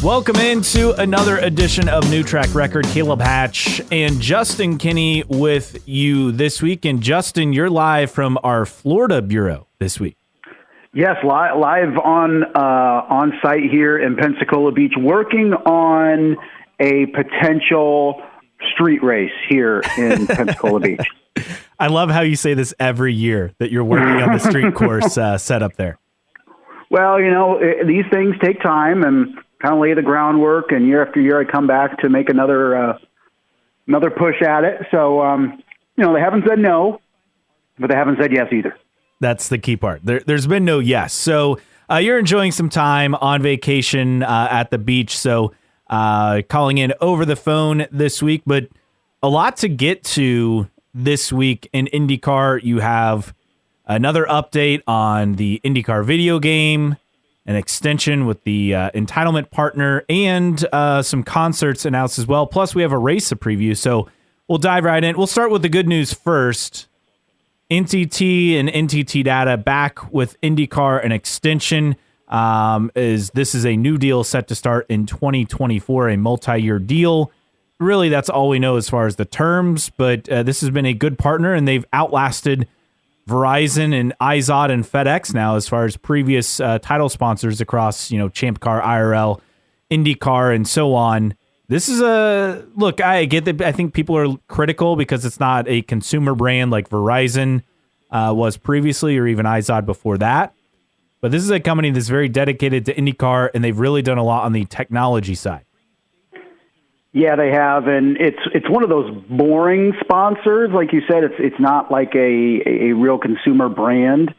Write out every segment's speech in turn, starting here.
Welcome into another edition of New Track Record. Caleb Hatch and Justin Kinney with you this week. And Justin, you're live from our Florida bureau this week. Yes, live on site here in Pensacola Beach, working on a potential street race here in Pensacola Beach. I love how you say this every year, that you're working on the street course set up there. Well, these things take time and kind of lay the groundwork, and year after year I come back to make another push at it. So, they haven't said no, but they haven't said yes either. That's the key part. There's been no yes. So you're enjoying some time on vacation at the beach. So calling in over the phone this week, but a lot to get to this week in IndyCar. You have another update on the IndyCar video game, an extension with the entitlement partner, and some concerts announced as well. Plus, we have a race to preview, so we'll dive right in. We'll start with the good news first. NTT and NTT Data back with IndyCar, an extension. This is a new deal set to start in 2024, a multi-year deal. Really, that's all we know as far as the terms, but this has been a good partner, and they've outlasted Verizon and iZod and FedEx now as far as previous title sponsors across, Champ Car, IRL, IndyCar, and so on. This is look, I get that. I think people are critical because it's not a consumer brand like Verizon was previously, or even iZod before that. But this is a company that's very dedicated to IndyCar, and they've really done a lot on the technology side. Yeah, they have, and it's one of those boring sponsors, like you said. It's not like a real consumer brand,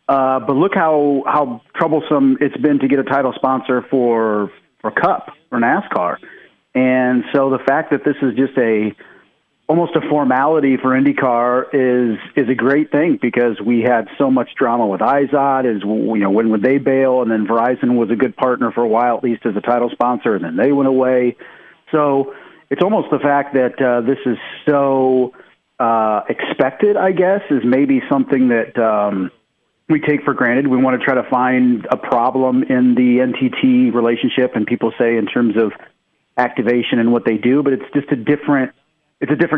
but look how troublesome it's been to get a title sponsor for Cup or NASCAR, and so the fact that this is just almost a formality for IndyCar is a great thing, because we had so much drama with iZod. When would they bail, and then Verizon was a good partner for a while, at least as a title sponsor, and then they went away. So it's almost the fact that this is so expected, I guess, is maybe something that we take for granted. We want to try to find a problem in the NTT relationship, and people say in terms of activation and what they do, but it's just a different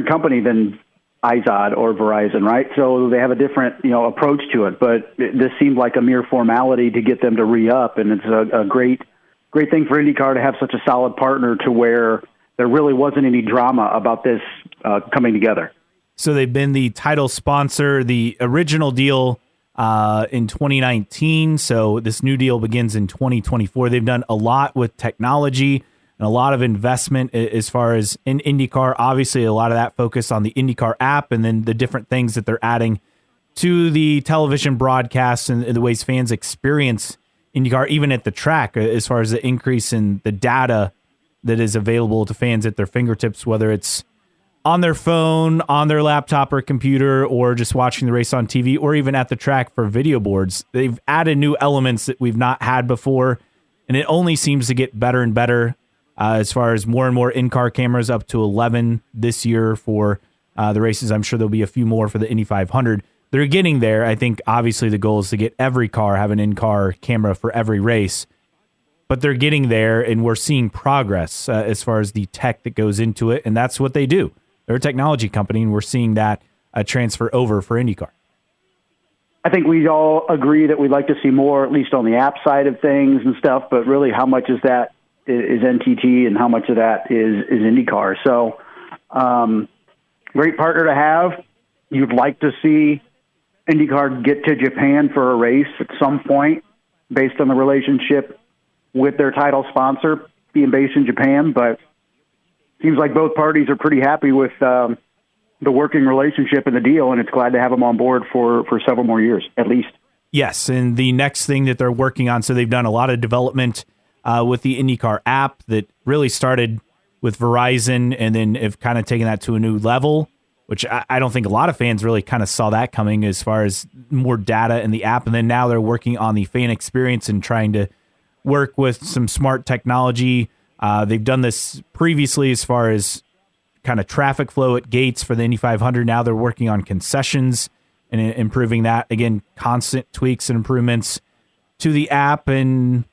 company than iZod or Verizon, right? So they have a different approach to it. But this seemed like a mere formality to get them to re-up, and it's a great thing for IndyCar to have such a solid partner to where there really wasn't any drama about this coming together. So they've been the title sponsor, the original deal in 2019. So this new deal begins in 2024. They've done a lot with technology and a lot of investment as far as in IndyCar. Obviously, a lot of that focus on the IndyCar app, and then the different things that they're adding to the television broadcasts and the ways fans experience IndyCar, even at the track, as far as the increase in the data that is available to fans at their fingertips, whether it's on their phone, on their laptop or computer, or just watching the race on TV, or even at the track for video boards. They've added new elements that we've not had before, and it only seems to get better and better as far as more and more in-car cameras, up to 11 this year for the races. I'm sure there'll be a few more for the Indy 500. They're getting there. I think obviously the goal is to get every car, have an in-car camera for every race, but they're getting there, and we're seeing progress as far as the tech that goes into it, and that's what they do. They're a technology company, and we're seeing that transfer over for IndyCar. I think we all agree that we'd like to see more, at least on the app side of things and stuff, but really how much is that is NTT and how much of that is IndyCar. So great partner to have. You'd like to see IndyCar get to Japan for a race at some point based on the relationship with their title sponsor being based in Japan, but it seems like both parties are pretty happy with the working relationship and the deal, and it's glad to have them on board for several more years, at least. Yes, and the next thing that they're working on, so they've done a lot of development with the IndyCar app that really started with Verizon, and then have kind of taken that to a new level, which I don't think a lot of fans really kind of saw that coming as far as more data in the app. And then now they're working on the fan experience and trying to work with some smart technology. They've done this previously as far as kind of traffic flow at gates for the Indy 500. Now they're working on concessions and improving that. Again, constant tweaks and improvements to the app. And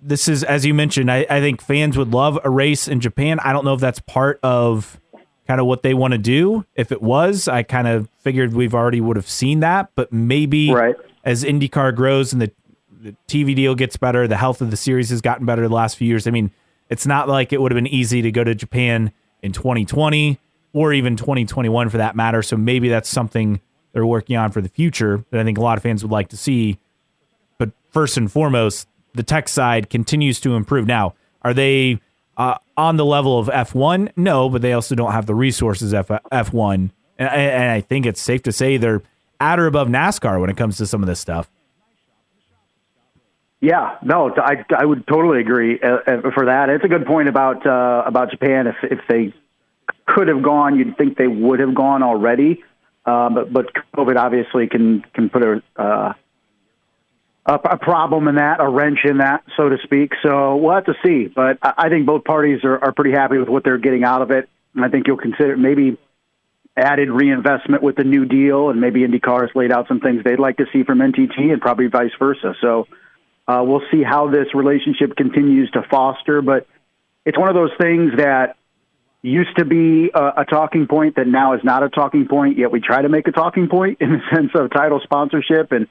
this is, as you mentioned, I think fans would love a race in Japan. I don't know if that's part of kind of what they want to do. If it was, I kind of figured we've already would have seen that, but maybe as IndyCar grows and the TV deal gets better, the health of the series has gotten better the last few years. I mean, it's not like it would have been easy to go to Japan in 2020 or even 2021 for that matter. So maybe that's something they're working on for the future that I think a lot of fans would like to see. But first and foremost, the tech side continues to improve. Now, are they on the level of F1? No, but they also don't have the resources of F1. And I think it's safe to say they're at or above NASCAR when it comes to some of this stuff. Yeah, no, I would totally agree for that. It's a good point about Japan. If they could have gone, you'd think they would have gone already. But COVID obviously can put a problem in that, a wrench in that, so to speak. So we'll have to see. But I think both parties are pretty happy with what they're getting out of it. And I think you'll consider maybe added reinvestment with the new deal, and maybe IndyCar has laid out some things they'd like to see from NTT and probably vice versa. So we'll see how this relationship continues to foster. But it's one of those things that used to be a talking point that now is not a talking point, yet we try to make a talking point in the sense of title sponsorship and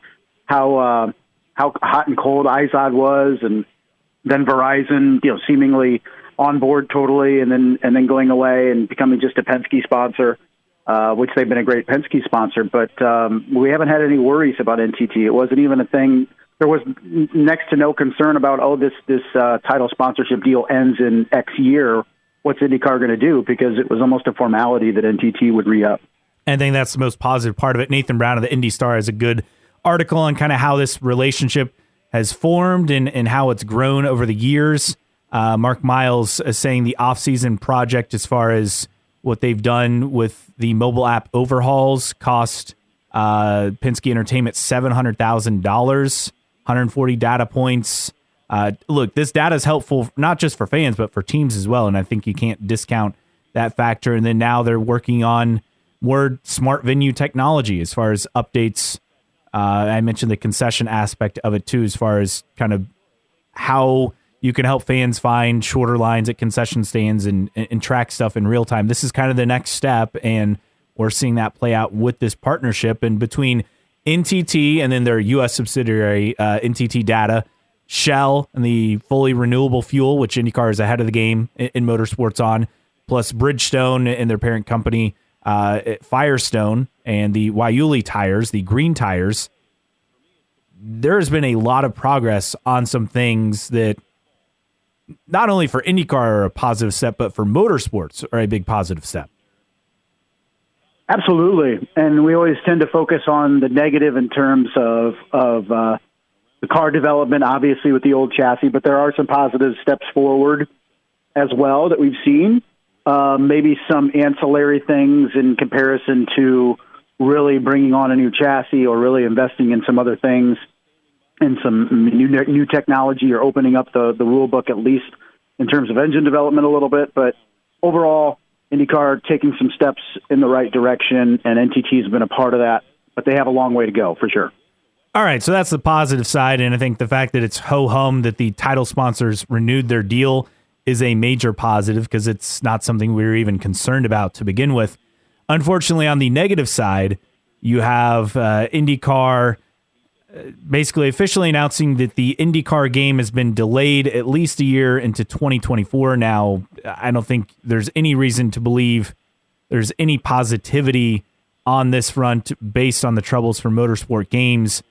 how hot and cold IZOD was, and then Verizon, seemingly on board totally, and then going away and becoming just a Penske sponsor, which they've been a great Penske sponsor. But we haven't had any worries about NTT. It wasn't even a thing. There was next to no concern about, this title sponsorship deal ends in X year. What's IndyCar going to do? Because it was almost a formality that NTT would re-up. I think that's the most positive part of it. Nathan Brown of the Indy Star has a good article on kind of how this relationship has formed and how it's grown over the years. Mark Miles is saying the off-season project, as far as what they've done with the mobile app overhauls, cost Penske Entertainment $700,000, 140 data points. Look, this data is helpful not just for fans, but for teams as well. And I think you can't discount that factor. And then now they're working on more smart venue technology as far as updates. I mentioned the concession aspect of it too, as far as kind of how you can help fans find shorter lines at concession stands and track stuff in real time. This is kind of the next step, and we're seeing that play out with this partnership. And between NTT and then their U.S. subsidiary, NTT Data, Shell, and the fully renewable fuel, which IndyCar is ahead of the game in motorsports on, plus Bridgestone and their parent company, Firestone, and the Waiuli tires, the green tires, there has been a lot of progress on some things that not only for IndyCar are a positive step, but for motorsports are a big positive step. Absolutely. And we always tend to focus on the negative in terms of the car development, obviously with the old chassis, but there are some positive steps forward as well that we've seen. Maybe some ancillary things in comparison to really bringing on a new chassis or really investing in some other things and some new technology, or opening up the rule book, at least in terms of engine development a little bit. But overall, IndyCar taking some steps in the right direction, and NTT has been a part of that, but they have a long way to go for sure. All right, so that's the positive side, and I think the fact that it's ho-hum that the title sponsors renewed their deal is a major positive, because it's not something we were even concerned about to begin with. Unfortunately, on the negative side, you have IndyCar basically officially announcing that the IndyCar game has been delayed at least a year into 2024. Now, I don't think there's any reason to believe there's any positivity on this front based on the troubles for motorsport games.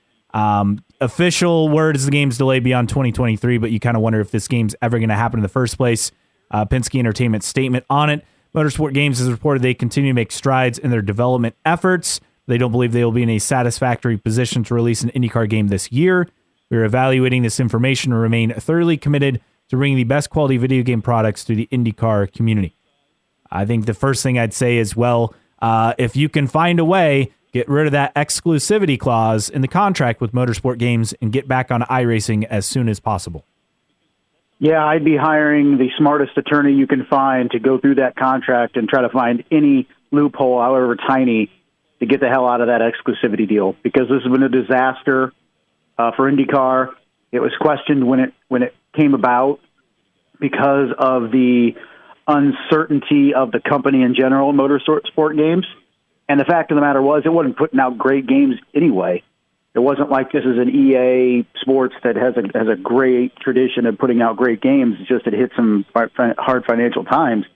Official word is the game's delayed beyond 2023, but you kind of wonder if this game's ever going to happen in the first place. Penske Entertainment's statement on it: Motorsport Games has reported they continue to make strides in their development efforts. They don't believe they will be in a satisfactory position to release an IndyCar game this year. We are evaluating this information and remain thoroughly committed to bringing the best quality video game products to the IndyCar community. I think the first thing I'd say is, well, if you can find a way, get rid of that exclusivity clause in the contract with Motorsport Games and get back on iRacing as soon as possible. Yeah, I'd be hiring the smartest attorney you can find to go through that contract and try to find any loophole, however tiny, to get the hell out of that exclusivity deal, because this has been a disaster for IndyCar. It was questioned when it came about because of the uncertainty of the company in general in motorsport games. And the fact of the matter was, it wasn't putting out great games anyway. It wasn't like this is an EA Sports that has a great tradition of putting out great games. It's just it hit some hard financial times.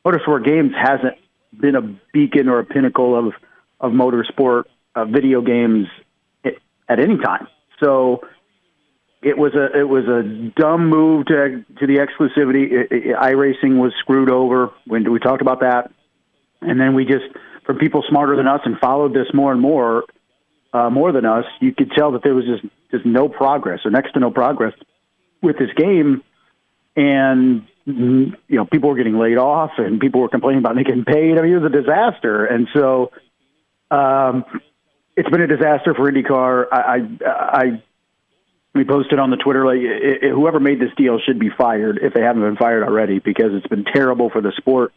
Motorsport Games hasn't been a beacon or a pinnacle of motorsport video games at any time. So it was a dumb move to the exclusivity. iRacing was screwed over when we talked about that, and then we just, from people smarter than us and followed this more and more than us, you could tell that there was just no progress or next to no progress with this game. And, people were getting laid off and people were complaining about not getting paid. I mean, it was a disaster. And so it's been a disaster for IndyCar. We posted on the Twitter, whoever made this deal should be fired if they haven't been fired already, because it's been terrible for the sport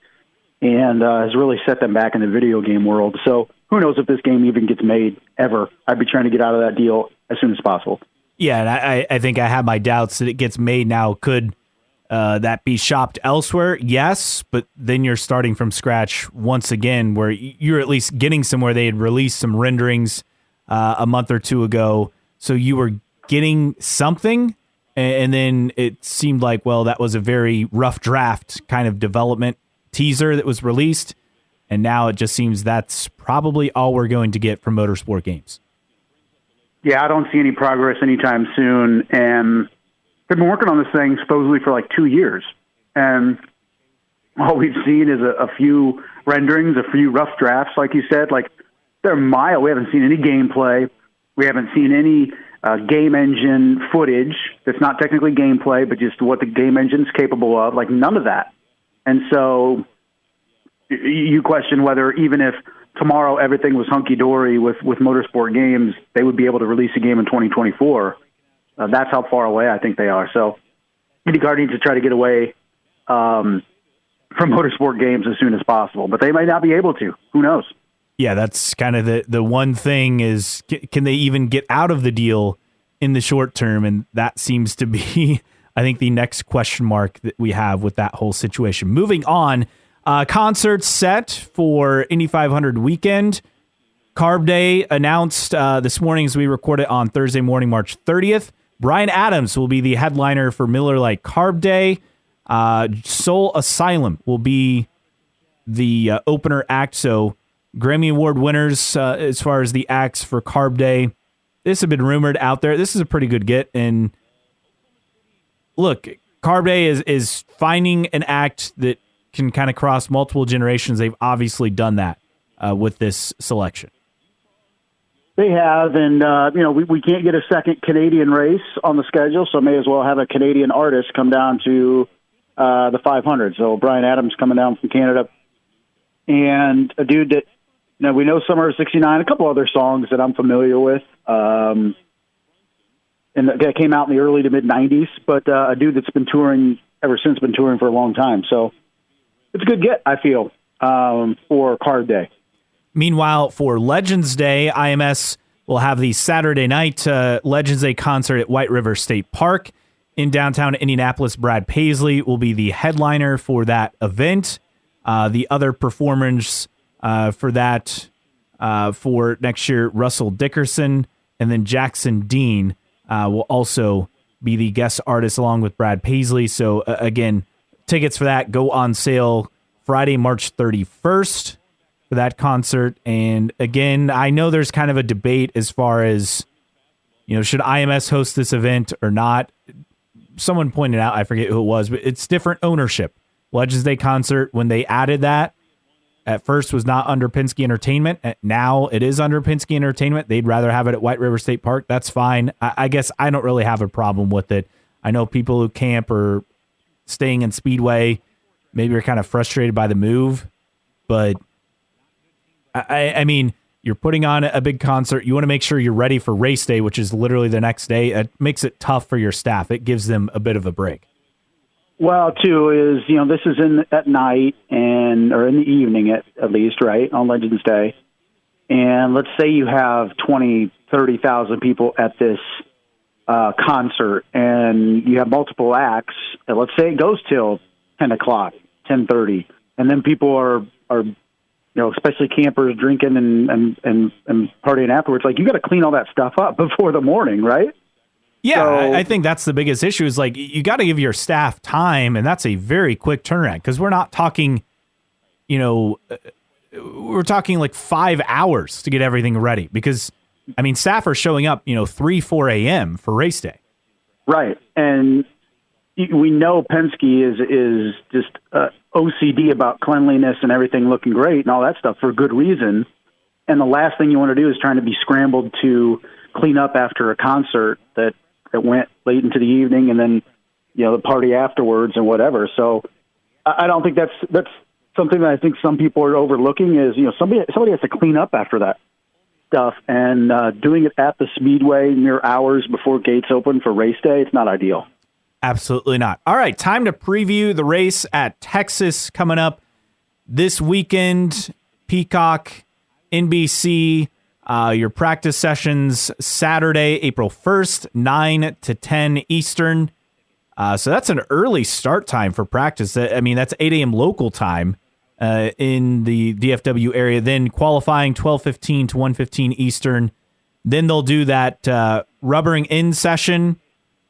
and has really set them back in the video game world. So who knows if this game even gets made ever. I'd be trying to get out of that deal as soon as possible. Yeah, and I think I have my doubts that it gets made now. Could that be shopped elsewhere? Yes, but then you're starting from scratch once again, where you're at least getting somewhere. They had released some renderings a month or two ago, so you were getting something, and then it seemed like, well, that was a very rough draft kind of development teaser that was released, and now it just seems that's probably all we're going to get from motorsport games. Yeah, I don't see any progress anytime soon, and they've been working on this thing supposedly for like 2 years, and all we've seen is a few renderings, a few rough drafts, like you said. Like, they're mild. We haven't seen any gameplay. We haven't seen any game engine footage that's not technically gameplay, but just what the game engine's capable of. Like, none of that. And so you question whether, even if tomorrow everything was hunky-dory with motorsport games, they would be able to release a game in 2024. That's how far away I think they are. So IndyCar needs to try to get away from motorsport games as soon as possible, but they might not be able to. Who knows? Yeah, that's kind of the one thing is, can they even get out of the deal in the short term? And that seems to be, I think, the next question mark that we have with that whole situation. Moving on, concerts set for Indy 500 weekend. Carb Day announced this morning as we record it on Thursday morning, March 30th. Bryan Adams will be the headliner for Miller Lite Carb Day. Soul Asylum will be the opener act. So Grammy Award winners as far as the acts for Carb Day. This has been rumored out there. This is a pretty good get. And look, Carb Day is finding an act that can kind of cross multiple generations. They've obviously done that with this selection. They have, and we can't get a second Canadian race on the schedule, so may as well have a Canadian artist come down to the 500. So Bryan Adams coming down from Canada, and a dude that we know, Summer of '69, a couple other songs that I'm familiar with, and that came out in the early to mid '90s. But a dude that's been touring ever since, been touring for a long time. So it's a good get, I feel, for Card Day. Meanwhile, for Legends Day, IMS will have the Saturday night Legends Day concert at White River State Park in downtown Indianapolis. Brad Paisley will be the headliner for that event. The other performers for that for next year, Russell Dickerson, and then Jackson Dean will also be the guest artist along with Brad Paisley. So again, tickets for that go on sale Friday, March 31st. For that concert. And again, I know there's kind of a debate as far as, should IMS host this event or not? Someone pointed out, I forget who it was, but it's different ownership. Legends Day concert, when they added that, at first was not under Penske Entertainment. Now it is under Penske Entertainment. They'd rather have it at White River State Park. That's fine. I guess I don't really have a problem with it. I know people who camp or staying in Speedway maybe are kind of frustrated by the move, but I mean, you're putting on a big concert. You want to make sure you're ready for race day, which is literally the next day. It makes it tough for your staff. It gives them a bit of a break. Well, too, is, this is at night or in the evening at least, right, on Legends Day. And let's say you have 20, 30,000 people at this concert and you have multiple acts, and let's say it goes till 10 o'clock, 10:30, and then people are especially campers drinking and partying afterwards. Like, you got to clean all that stuff up before the morning, right? Yeah, So, I think that's the biggest issue is like you got to give your staff time, and that's a very quick turnaround because we're not talking, we're talking like 5 hours to get everything ready because, I mean, staff are showing up, 3, 4 a.m. for race day. right. And we know Penske is just OCD about cleanliness and everything looking great and all that stuff for good reason. And the last thing you want to do is trying to be scrambled to clean up after a concert that went late into the evening and then, the party afterwards and whatever. So I don't think that's something that I think some people are overlooking is, somebody has to clean up after that stuff, and doing it at the Speedway mere hours before gates open for race day, it's not ideal. Absolutely not. All right, time to preview the race at Texas coming up this weekend. Peacock, NBC, your practice sessions Saturday, April 1st, 9 to 10 Eastern. So that's an early start time for practice. I mean, that's 8 a.m. local time in the DFW area. Then qualifying 12:15 to 1:15 Eastern. Then they'll do that rubbering in session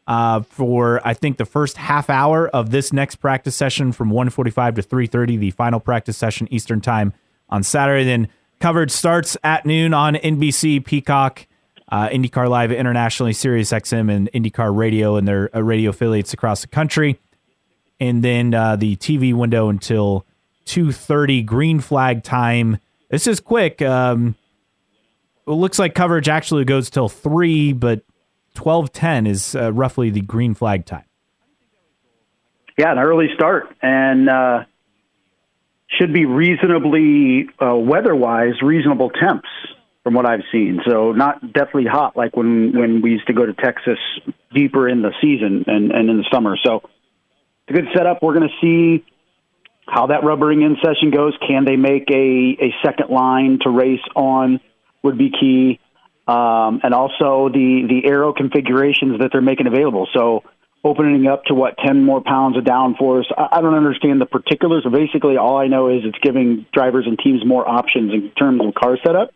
for, I think, the first half hour of this next practice session from 1:45 to 3:30, the final practice session Eastern time on Saturday. Then coverage starts at noon on NBC, Peacock, IndyCar Live internationally, Sirius XM, and IndyCar Radio and their radio affiliates across the country. And then the TV window until 2:30 green flag time. This is quick. It looks like coverage actually goes till 3, but 12:10 is roughly the green flag time. Yeah, an early start, and should be reasonably, weather-wise, reasonable temps from what I've seen. So not deathly hot like when we used to go to Texas deeper in the season and in the summer. So it's a good setup. We're going to see how that rubbering in session goes. Can they make a second line to race on would be key. And also the aero configurations that they're making available. So opening up to 10 more pounds of downforce. I don't understand the particulars. But basically, all I know is it's giving drivers and teams more options in terms of car setup.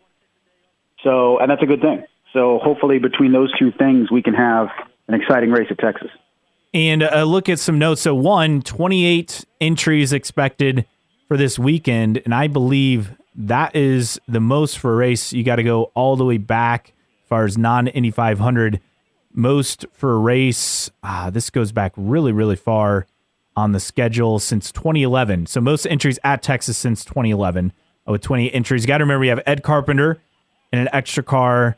So, and that's a good thing. So hopefully between those two things, we can have an exciting race at Texas. And look at some notes. So 28 entries expected for this weekend. And I believe that is the most for a race. You got to go all the way back as far as non-Indy 500. Most for a race, this goes back really, really far on the schedule since 2011. So most entries at Texas since 2011 with 28 entries. You got to remember you have Ed Carpenter in an extra car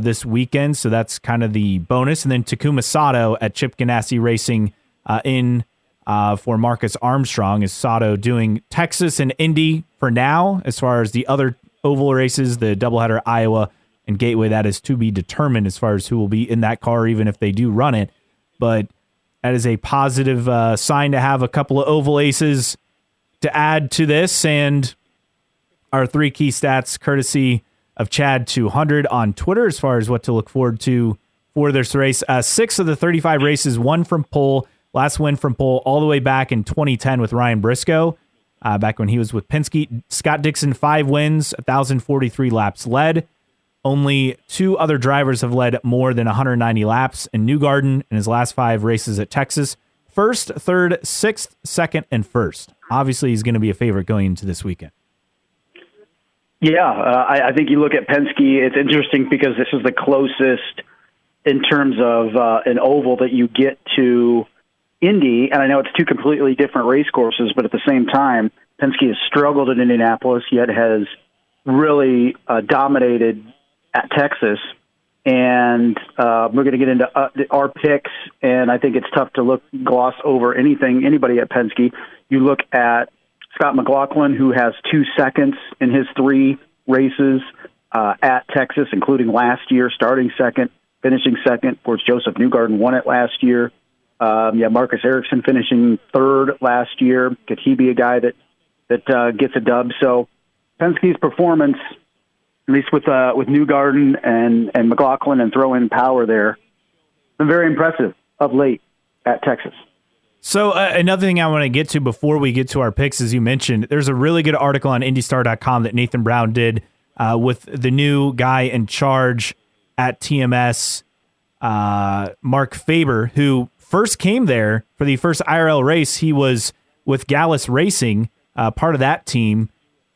this weekend. So that's kind of the bonus. And then Takuma Sato at Chip Ganassi Racing for Marcus Armstrong. Is Sato doing Texas and Indy for now? As far as the other oval races, the doubleheader Iowa and Gateway, that is to be determined as far as who will be in that car, even if they do run it. But that is a positive sign to have a couple of oval aces to add to this. And our 3 key stats, courtesy of Chad 200 on Twitter, as far as what to look forward to for this race. 6 of the 35 races, won from pole. Last win from pole all the way back in 2010 with Ryan Briscoe, back when he was with Penske. Scott Dixon, 5 wins, 1,043 laps led. Only 2 other drivers have led more than 190 laps. And Newgarden in his last 5 races at Texas, 1st, 3rd, 6th, 2nd, and 1st. Obviously, he's going to be a favorite going into this weekend. Yeah, I think you look at Penske, it's interesting because this is the closest in terms of an oval that you get to Indy, and I know it's 2 completely different race courses, but at the same time, Penske has struggled in Indianapolis, yet has really dominated at Texas. And we're going to get into our picks, and I think it's tough to gloss over anybody at Penske. You look at Scott McLaughlin, who has 2 seconds in his 3 races at Texas, including last year, starting second, finishing second. Of course, Joseph Newgarden won it last year. Marcus Ericsson finishing 3rd last year. Could he be a guy that gets a dub? So Penske's performance, at least with Newgarden and McLaughlin and throw in power there, been very impressive of late at Texas. So another thing I want to get to before we get to our picks, as you mentioned, there's a really good article on IndyStar.com that Nathan Brown did with the new guy in charge at TMS, Mark Faber, who first came there for the first IRL race. He was with Gallus Racing, part of that team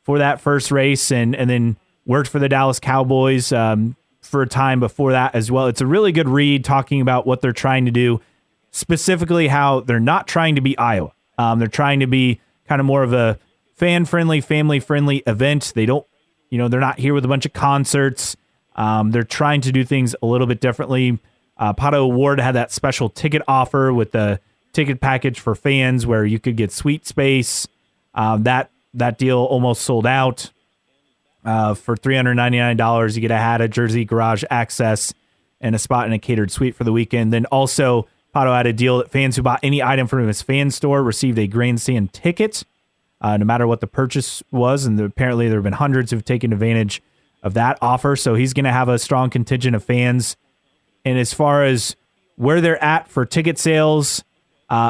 for that first race, and then worked for the Dallas Cowboys for a time before that as well. It's a really good read talking about what they're trying to do, specifically how they're not trying to be Iowa. They're trying to be kind of more of a fan-friendly, family-friendly event. They don't, they're not here with a bunch of concerts. They're trying to do things a little bit differently. Pato Award had that special ticket offer with the ticket package for fans where you could get suite space. That deal almost sold out. For $399, you get a hat, a jersey, garage access, and a spot in a catered suite for the weekend. Then also, Pato had a deal that fans who bought any item from his fan store received a grandstand ticket, no matter what the purchase was. And apparently there have been hundreds who've taken advantage of that offer. So he's going to have a strong contingent of fans. And as far as where they're at for ticket sales,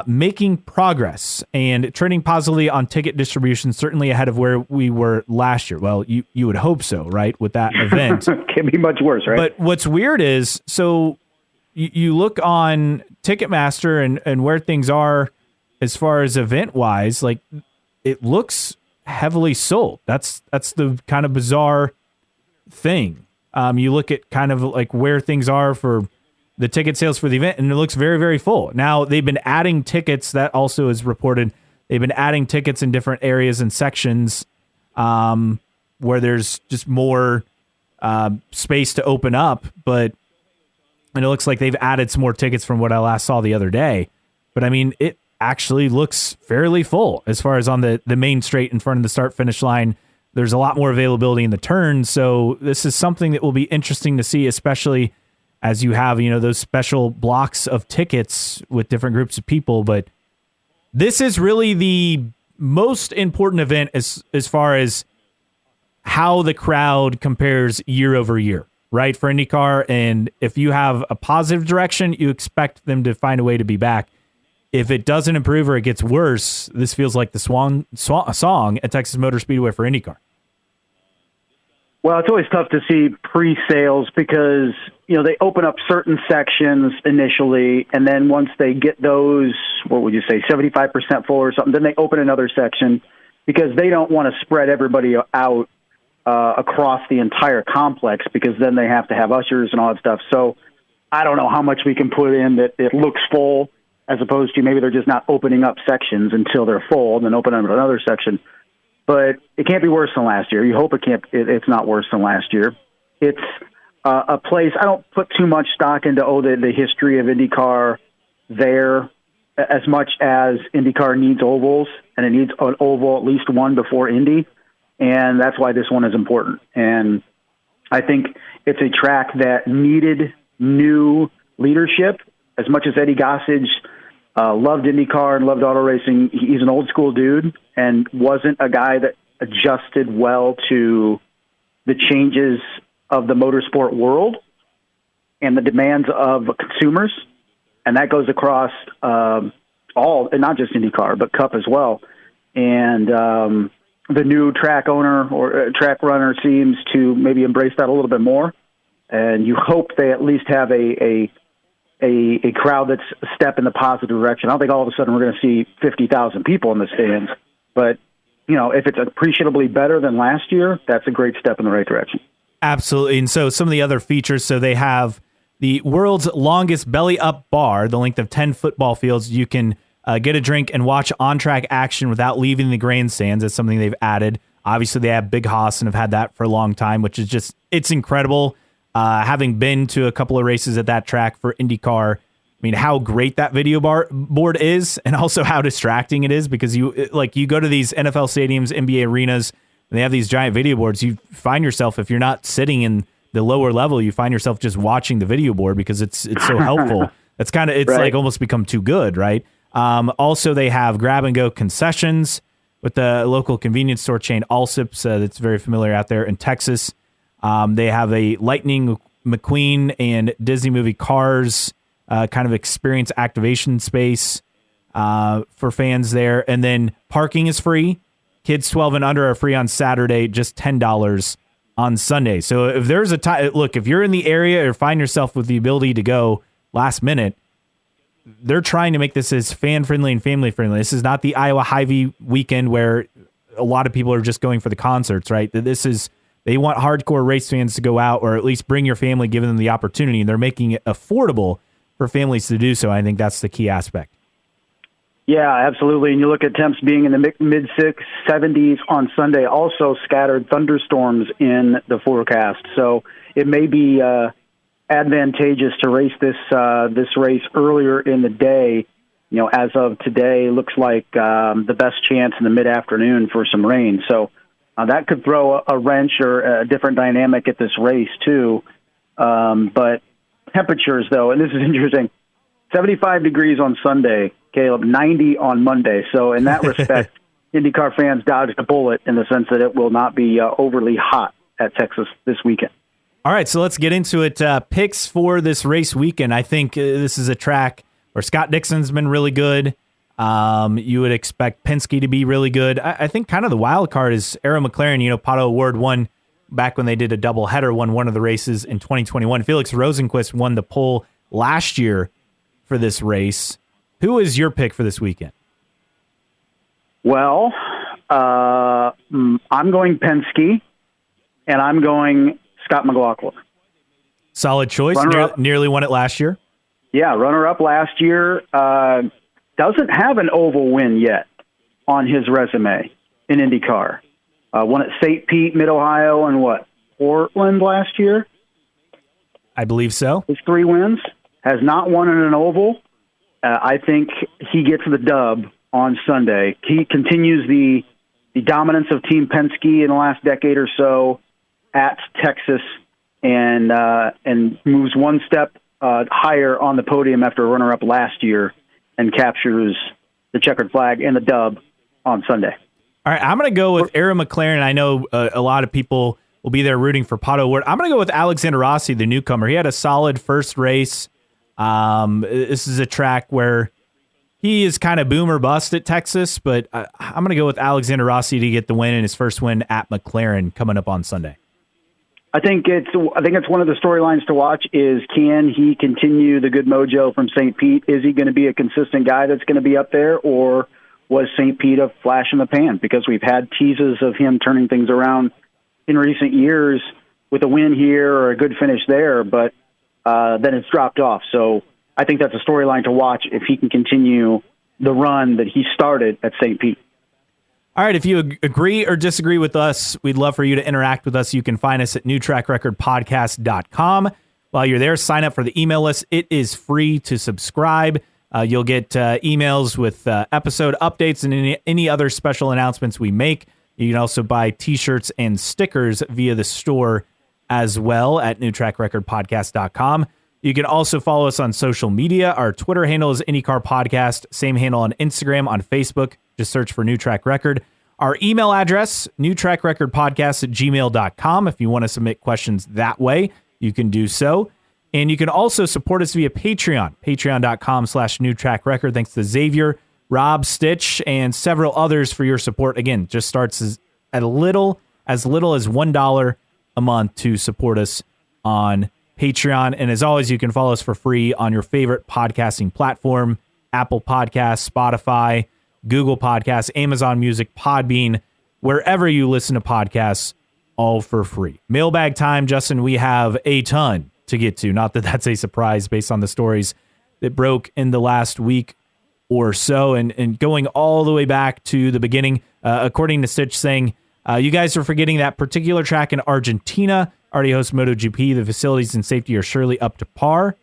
making progress and trending positively on ticket distribution, certainly ahead of where we were last year. Well, you would hope so, right, with that event. Can't be much worse, right? But what's weird is, so you look on Ticketmaster and where things are as far as event-wise, like it looks heavily sold. That's the kind of bizarre thing. You look at kind of like where things are for the ticket sales for the event, and it looks very, very full. Now, they've been adding tickets. That also is reported. They've been adding tickets in different areas and sections where there's just more space to open up. And it looks like they've added some more tickets from what I last saw the other day. But, I mean, it actually looks fairly full as far as on the main straight in front of the start-finish line. There's a lot more availability in the turns. So this is something that will be interesting to see, especially as you have, those special blocks of tickets with different groups of people. But this is really the most important event as far as how the crowd compares year over year, right, for IndyCar. And if you have a positive direction, you expect them to find a way to be back. If it doesn't improve or it gets worse, this feels like the song at Texas Motor Speedway for IndyCar. Well, it's always tough to see pre-sales because, they open up certain sections initially, and then once they get those, what would you say, 75% full or something, then they open another section because they don't want to spread everybody out across the entire complex because then they have to have ushers and all that stuff. So I don't know how much we can put in that it looks full as opposed to maybe they're just not opening up sections until they're full and then open up another section. But it can't be worse than last year. You hope it's not worse than last year. It's a place, I don't put too much stock into, the history of IndyCar there as much as IndyCar needs ovals, and it needs an oval, at least one before Indy. And that's why this one is important. And I think it's a track that needed new leadership. As much as Eddie Gossage loved IndyCar and loved auto racing, he's an old school dude and wasn't a guy that adjusted well to the changes of the motorsport world and the demands of consumers. And that goes across all, and not just IndyCar, but Cup as well. And the new track owner or track runner seems to maybe embrace that a little bit more. And you hope they at least have a crowd that's a step in the positive direction. I don't think all of a sudden we're going to see 50,000 people in the stands, but if it's appreciably better than last year, that's a great step in the right direction. Absolutely. And so some of the other features, so they have the world's longest belly up bar, the length of 10 football fields. You can get a drink and watch on-track action without leaving the grandstands. That's something they've added. Obviously they have Big Hoss and have had that for a long time, which is just, it's incredible. Having been to a couple of races at that track for IndyCar, I mean, how great that video board is, and also how distracting it is, because you go to these NFL stadiums, NBA arenas, and they have these giant video boards. You find yourself, if you're not sitting in the lower level, you find yourself just watching the video board because it's so helpful. It's right. Like almost become too good, right? Also, they have grab and go concessions with the local convenience store chain Allsips that's very familiar out there in Texas. They have a Lightning McQueen and Disney movie Cars kind of experience activation space for fans there. And then parking is free. Kids 12 and under are free on Saturday, just $10 on Sunday. So if there's a time, look, if you're in the area or find yourself with the ability to go last minute, they're trying to make this as fan-friendly and family-friendly. This is not the Iowa Hy-Vee weekend where a lot of people are just going for the concerts, right? They want hardcore race fans to go out or at least bring your family, giving them the opportunity, and they're making it affordable for families to do so. I think that's the key aspect. Yeah, absolutely. And you look at temps being in the mid-70s on Sunday, also scattered thunderstorms in the forecast. So it may be advantageous to race this race earlier in the day. You know, as of today, looks like the best chance in the mid-afternoon for some rain. So that could throw a wrench or a different dynamic at this race, too. But temperatures, though, and this is interesting, 75 degrees on Sunday, Caleb, 90 on Monday. So in that respect, IndyCar fans dodged a bullet in the sense that it will not be overly hot at Texas this weekend. All right, so let's get into it. Picks for this race weekend. I think this is a track where Scott Dixon's been really good. You would expect Penske to be really good. I think kind of the wild card is Arrow McLaren. You know, Pato O'Ward won back when they did a doubleheader, won one of the races in 2021. Felix Rosenquist won the pole last year for this race. Who is your pick for this weekend? Well, I'm going Penske, and I'm going Scott McLaughlin. Solid choice. Nearly won it last year. Yeah, runner-up last year. Doesn't have an oval win yet on his resume in IndyCar. Won at St. Pete, Mid-Ohio, and Portland last year? I believe so. His 3 wins. Has not won in an oval. I think he gets the dub on Sunday. He continues the dominance of Team Penske in the last decade or so at Texas and moves one step higher on the podium after a runner-up last year and captures the checkered flag and the dub on Sunday. All right, I'm going to go with Arrow McLaren. I know a lot of people will be there rooting for Pato O'Ward. I'm going to go with Alexander Rossi, the newcomer. He had a solid first race. This is a track where he is kind of boom or bust at Texas, but I'm going to go with Alexander Rossi to get the win in his first win at McLaren coming up on Sunday. I think it's one of the storylines to watch is, can he continue the good mojo from St. Pete? Is he going to be a consistent guy that's going to be up there, or was St. Pete a flash in the pan? Because we've had teases of him turning things around in recent years with a win here or a good finish there, but then it's dropped off. So I think that's a storyline to watch if he can continue the run that he started at St. Pete. All right, if you agree or disagree with us, we'd love for you to interact with us. You can find us at newtrackrecordpodcast.com. While you're there, sign up for the email list. It is free to subscribe. You'll get emails with episode updates and any other special announcements we make. You can also buy T-shirts and stickers via the store as well at newtrackrecordpodcast.com. You can also follow us on social media. Our Twitter handle is IndyCar Podcast. Same handle on Instagram, on Facebook. Just search for New Track Record. Our email address, newtrackrecordpodcast@gmail.com. If you want to submit questions that way, you can do so. And you can also support us via Patreon, patreon.com/newtrackrecord. Thanks to Xavier, Rob, Stitch, and several others for your support. Again, just starts as little as $1 a month to support us on Patreon. And as always, you can follow us for free on your favorite podcasting platform, Apple Podcasts, Spotify, Google Podcasts, Amazon Music, Podbean, wherever you listen to podcasts, all for free. Mailbag time, Justin, we have a ton to get to. Not that that's a surprise based on the stories that broke in the last week or so, and going all the way back to the beginning, according to Stitch saying, you guys are forgetting that particular track in Argentina already hosts MotoGP. The facilities and safety are surely up to par.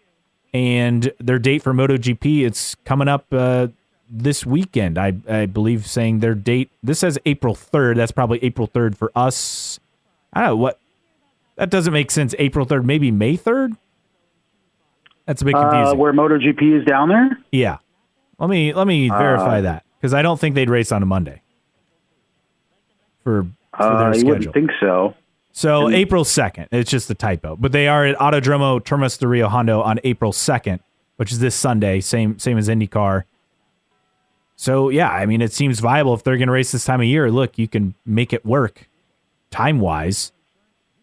And their date for MotoGP, it's coming up this weekend, I believe, saying their date. This says April 3rd. That's probably April 3rd for us. I don't know what. That doesn't make sense. April 3rd, maybe May 3rd? That's a bit confusing. Where MotoGP is down there? Yeah. Let me verify that, because I don't think they'd race on a Monday for their schedule. You wouldn't think so. So April 2nd, it's just a typo. But they are at Autodromo Termas de Rio Hondo on April 2nd which is this Sunday, same as IndyCar. So, yeah, I mean, it seems viable if they're going to race this time of year. Look, you can make it work time-wise.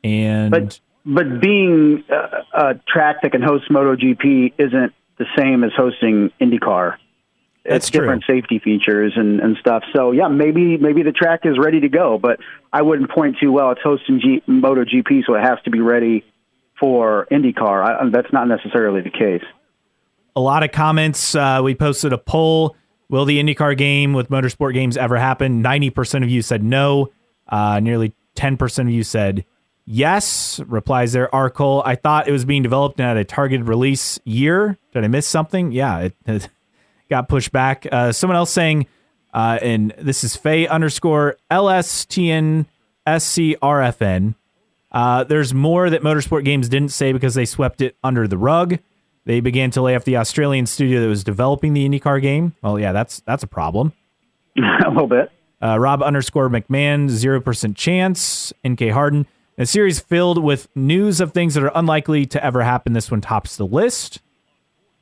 And But being a track that can host MotoGP isn't the same as hosting IndyCar. That's It's different safety features and stuff. So, yeah, maybe the track is ready to go, but I wouldn't point to, well, it's hosting MotoGP, so it has to be ready for IndyCar. That's not necessarily the case. a lot of comments. We posted a poll. Will the IndyCar game with Motorsport Games ever happen? 90% of you said no. Nearly 10% of you said yes. Replies there are Cole. I thought it was being developed and had a targeted release year. Did I miss something? Yeah, it got pushed back. Someone else saying, and this is Faye _LSTNSCRFN. There's more that Motorsport Games didn't say because they swept it under the rug. They began to lay off the Australian studio that was developing the IndyCar game. Well, yeah, that's a problem. A little bit. Rob _McMahon, 0% chance. NK Harden. A series filled with news of things that are unlikely to ever happen. This one tops the list.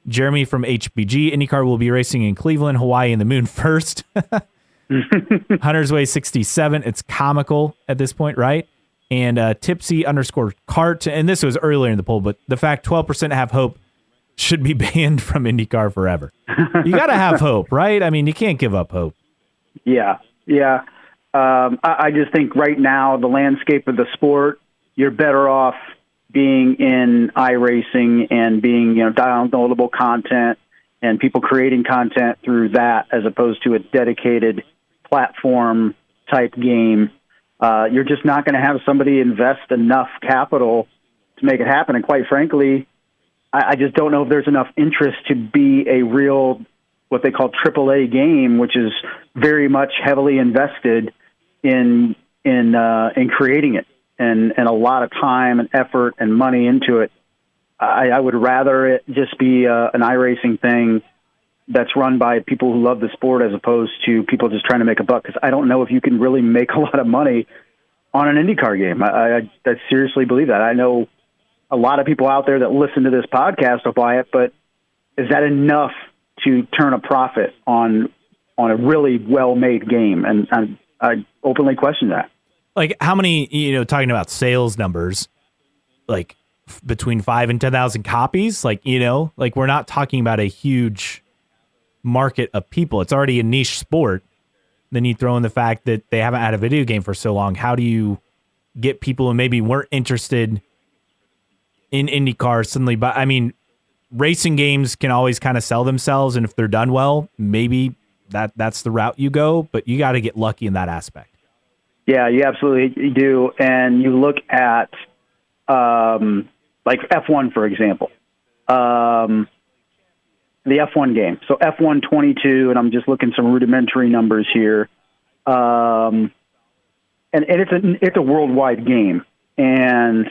Jeremy from HBG. IndyCar will be racing in Cleveland, Hawaii, and the moon first. Hunter's Way 67. It's comical at this point, right? And Tipsy _Cart. And this was earlier in the poll, but the fact 12% have hope should be banned from IndyCar forever. You got to have hope, right? I mean, you can't give up hope. Yeah. I just think right now, the landscape of the sport, you're better off being in iRacing and being, downloadable content and people creating content through that as opposed to a dedicated platform type game. You're just not going to have somebody invest enough capital to make it happen. And quite frankly, I just don't know if there's enough interest to be a real, what they call AAA game, which is very much heavily invested in creating it and a lot of time and effort and money into it. I would rather it just be an iRacing thing that's run by people who love the sport as opposed to people just trying to make a buck, because I don't know if you can really make a lot of money on an IndyCar game. I seriously believe that. I know a lot of people out there that listen to this podcast will buy it, but is that enough to turn a profit on a really well-made game? And I openly question that. Like, how many, talking about sales numbers, like between 5 and 10,000 copies, like we're not talking about a huge market of people. It's already a niche sport. Then you throw in the fact that they haven't had a video game for so long. How do you get people who maybe weren't interested in IndyCar suddenly? But I mean, racing games can always kind of sell themselves, and if they're done well, maybe that's the route you go, but you got to get lucky in that aspect. Yeah, you absolutely do. And you look at like F1, for example, the F1 game. So F1 22, and I'm just looking some rudimentary numbers here. And it's a worldwide game, and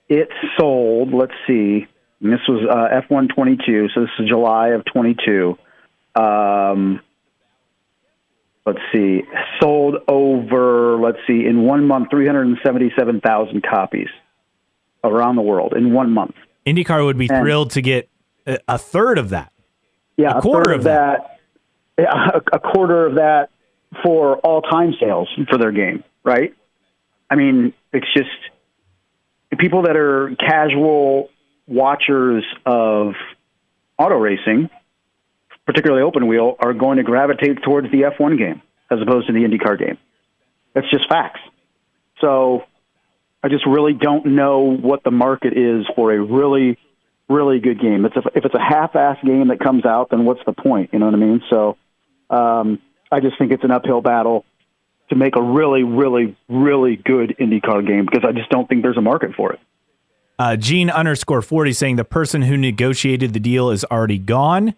it sold, let's see, and this was F1 22, so this is July of 22. Let's see, sold over, in 1 month, 377,000 copies around the world in 1 month. IndyCar would be thrilled to get a third of that. Yeah, a quarter of that. A quarter of that for all-time sales for their game, right? I mean, it's just people that are casual watchers of auto racing, particularly open wheel, are going to gravitate towards the F1 game as opposed to the IndyCar game. That's just facts. So I just really don't know what the market is for a really, really good game. If it's a half-assed game that comes out, then what's the point? You know what I mean? So I just think it's an uphill battle to make a really, really, really good IndyCar game because I just don't think there's a market for it. Gene _40 saying the person who negotiated the deal is already gone.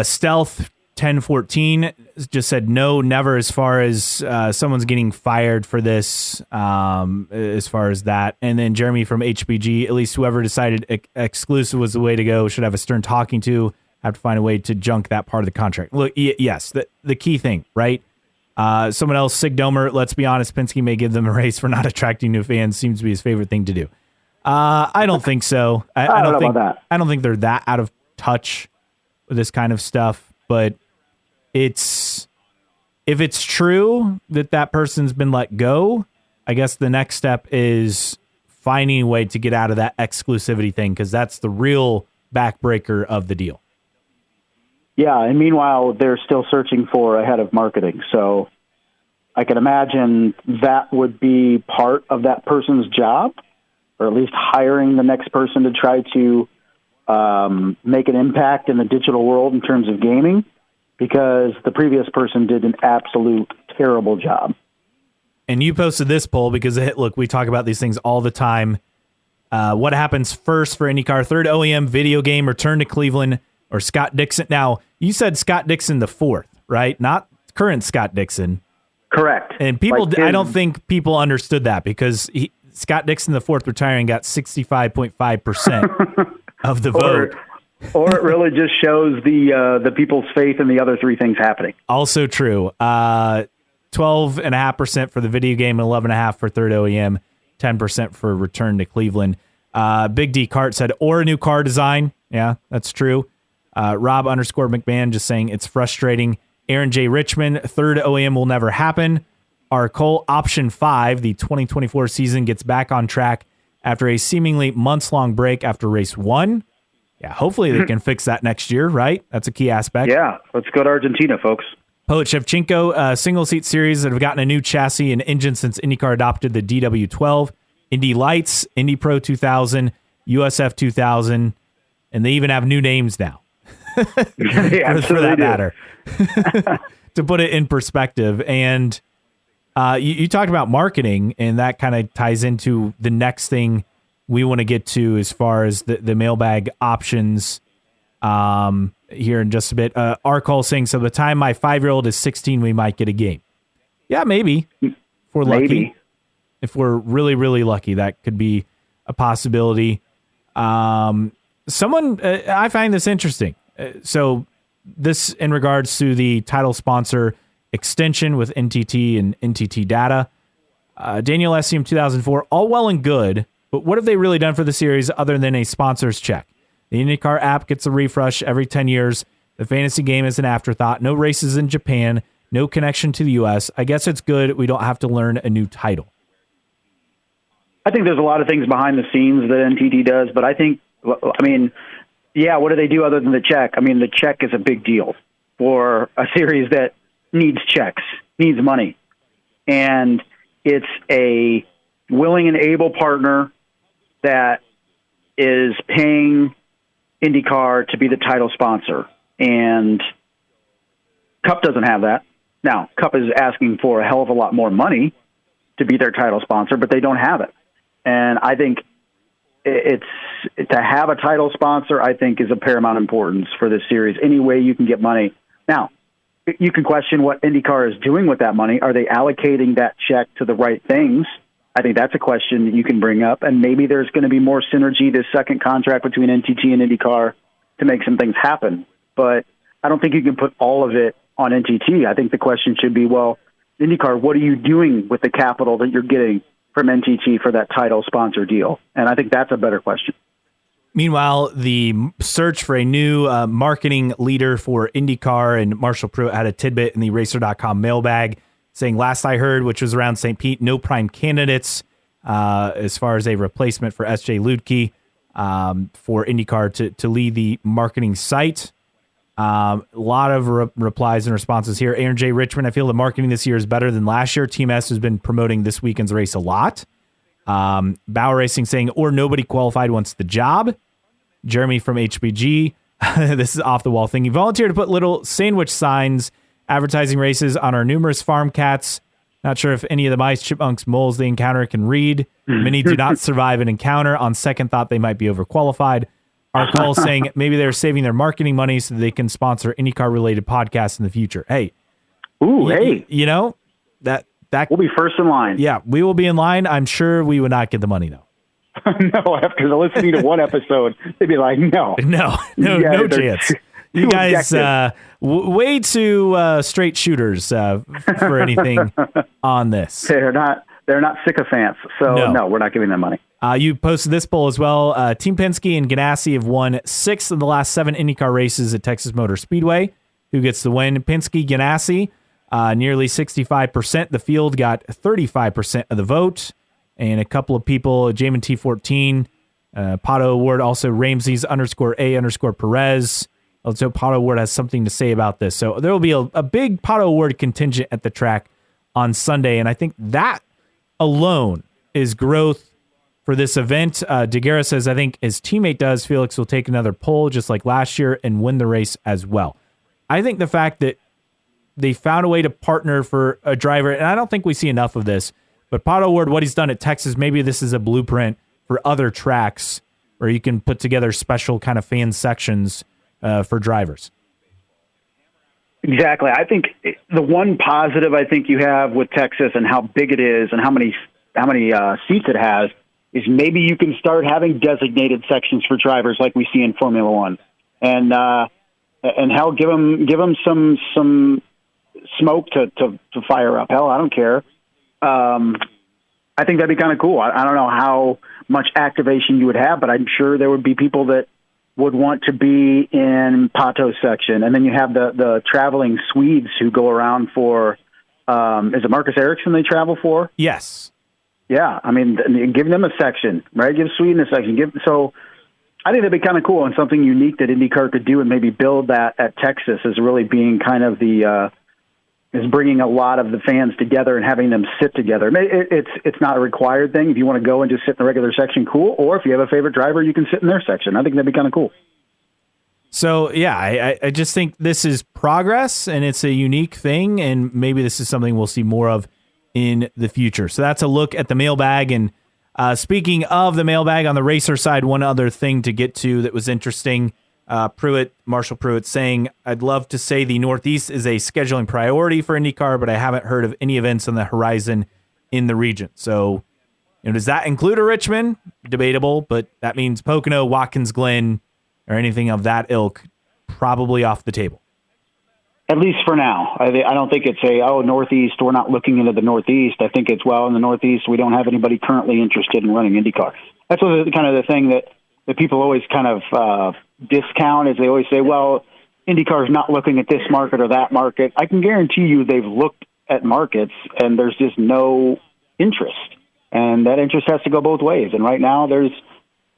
Stealth 1014 just said no, never, as far as someone's getting fired for this, as far as that. And then Jeremy from HBG, at least whoever decided exclusive was the way to go should have a stern talking to, have to find a way to junk that part of the contract. Look, yes, the key thing, right? Someone else, Sig Domer, let's be honest, Penske may give them a raise for not attracting new fans. Seems to be his favorite thing to do. I don't think so. I don't think they're that out of touch with this kind of stuff, but if it's true that person's been let go, I guess the next step is finding a way to get out of that exclusivity thing, because that's the real backbreaker of the deal. Yeah, and meanwhile, they're still searching for a head of marketing. So I can imagine that would be part of that person's job, or at least hiring the next person to try to make an impact in the digital world in terms of gaming, because the previous person did an absolute terrible job. And you posted this poll because, look, we talk about these things all the time. What happens first for IndyCar? Third OEM video game, return to Cleveland, or Scott Dixon? Now, you said Scott Dixon the fourth, right? Not current Scott Dixon. Correct. And people, I don't think people understood that, because Scott Dixon the fourth retiring got 65.5% of the vote. Or it really just shows the people's faith in the other three things happening. Also true. 12.5% for the video game, 11.5% for third OEM, 10% for return to Cleveland. Big D Cart said, or a new car design. Yeah, that's true. Rob_McMahon just saying it's frustrating. Aaron J. Richmond, third OEM will never happen. Our Cole option 5, the 2024 season gets back on track after a seemingly months-long break after race 1. Yeah, hopefully they can fix that next year, right? That's a key aspect. Yeah, let's go to Argentina, folks. Poet Shevchenko, single-seat series that have gotten a new chassis and engine since IndyCar adopted the DW12, Indy Lights, Indy Pro 2000, USF 2000, and they even have new names now. for that matter. To put it in perspective. And you talked about marketing, and that kind of ties into the next thing we want to get to as far as the mailbag options here in just a bit. Our call saying, so the time my 5-year-old is 16, we might get a game. Yeah, maybe. If we're lucky. If we're really, really lucky, that could be a possibility. I find this interesting. So this in regards to the title sponsor extension with NTT and NTT Data. Daniel SCM 2004, all well and good, but what have they really done for the series other than a sponsor's check? The IndyCar app gets a refresh every 10 years. The fantasy game is an afterthought. No races in Japan. No connection to the U.S. I guess it's good we don't have to learn a new title. I think there's a lot of things behind the scenes that NTT does, but what do they do other than the check? I mean, the check is a big deal for a series that needs checks, needs money. And it's a willing and able partner that is paying IndyCar to be the title sponsor. And Cup doesn't have that. Now, Cup is asking for a hell of a lot more money to be their title sponsor, but they don't have it. And I think to have a title sponsor, I think, is of paramount importance for this series. Any way you can get money. Now, you can question what IndyCar is doing with that money. Are they allocating that check to the right things? I think that's a question that you can bring up. And maybe there's going to be more synergy this second contract between NTT and IndyCar to make some things happen. But I don't think you can put all of it on NTT. I think the question should be, well, IndyCar, what are you doing with the capital that you're getting from NTT for that title sponsor deal? And I think that's a better question. Meanwhile, the search for a new marketing leader for IndyCar, and Marshall Pruitt had a tidbit in the Racer.com mailbag saying, last I heard, which was around St. Pete, no prime candidates as far as a replacement for S.J. Ludke for IndyCar to lead the marketing site. A lot of replies and responses here. Aaron J. Richmond, I feel the marketing this year is better than last year. Team S has been promoting this weekend's race a lot. Bauer Racing saying, or nobody qualified wants the job. Jeremy from HBG, this is off the wall thing. He volunteered to put little sandwich signs advertising races on our numerous farm cats. Not sure if any of the mice, chipmunks, moles they encounter can read. Many do not survive an encounter. On second thought, they might be overqualified. Our call saying maybe they're saving their marketing money so they can sponsor IndyCar related podcasts in the future. Hey, you know, that we'll be first in line. Yeah, we will be in line. I'm sure we would not get the money though. No, after listening to one episode, they'd be like, no chance. You guys, way too straight shooters for anything on this. They're not They're not sycophants, so no, we're not giving them money. You posted this poll as well. Team Penske and Ganassi have won 6 of the last 7 IndyCar races at Texas Motor Speedway. Who gets the win? Penske, Ganassi, nearly 65%. The field got 35% of the vote. And a couple of people, Jamin T14, Pato Award, also Ramses _A_Perez. Also, Pato Award has something to say about this. So there will be a big Pato Award contingent at the track on Sunday. And I think that alone is growth for this event. DeGuerra says, I think his teammate does. Felix will take another pole just like last year and win the race as well. I think the fact that they found a way to partner for a driver, and I don't think we see enough of this, but Pato Award, what he's done at Texas, maybe this is a blueprint for other tracks where you can put together special kind of fan sections for drivers. Exactly. I think the one positive I think you have with Texas and how big it is and how many seats it has is maybe you can start having designated sections for drivers like we see in Formula One, and hell, give them some smoke to fire up. Hell, I don't care. I think that'd be kind of cool. I don't know how much activation you would have, but I'm sure there would be people that would want to be in Pato's section. And then you have the traveling Swedes who go around for, is it Marcus Ericsson they travel for? Yes. Yeah. I mean, give them a section, right? Give Sweden a section. So I think that'd be kind of cool and something unique that IndyCar could do and maybe build that at Texas as really being kind of is bringing a lot of the fans together and having them sit together. It's not a required thing. If you want to go and just sit in the regular section, cool. Or if you have a favorite driver, you can sit in their section. I think that'd be kind of cool. So, yeah, I just think this is progress, and it's a unique thing, and maybe this is something we'll see more of in the future. So that's a look at the mailbag. And speaking of the mailbag, on the racer side, one other thing to get to that was interesting. Marshall Pruitt saying, I'd love to say the Northeast is a scheduling priority for IndyCar, but I haven't heard of any events on the horizon in the region. So, does that include a Richmond? Debatable, but that means Pocono, Watkins Glen, or anything of that ilk, probably off the table. At least for now. I don't think it's Northeast, we're not looking into the Northeast. I think it's, in the Northeast, we don't have anybody currently interested in running IndyCar. That's kind of the thing that people always kind of discount, is they always say, IndyCar is not looking at this market or that market. I can guarantee you they've looked at markets and there's just no interest. And that interest has to go both ways. And right now there's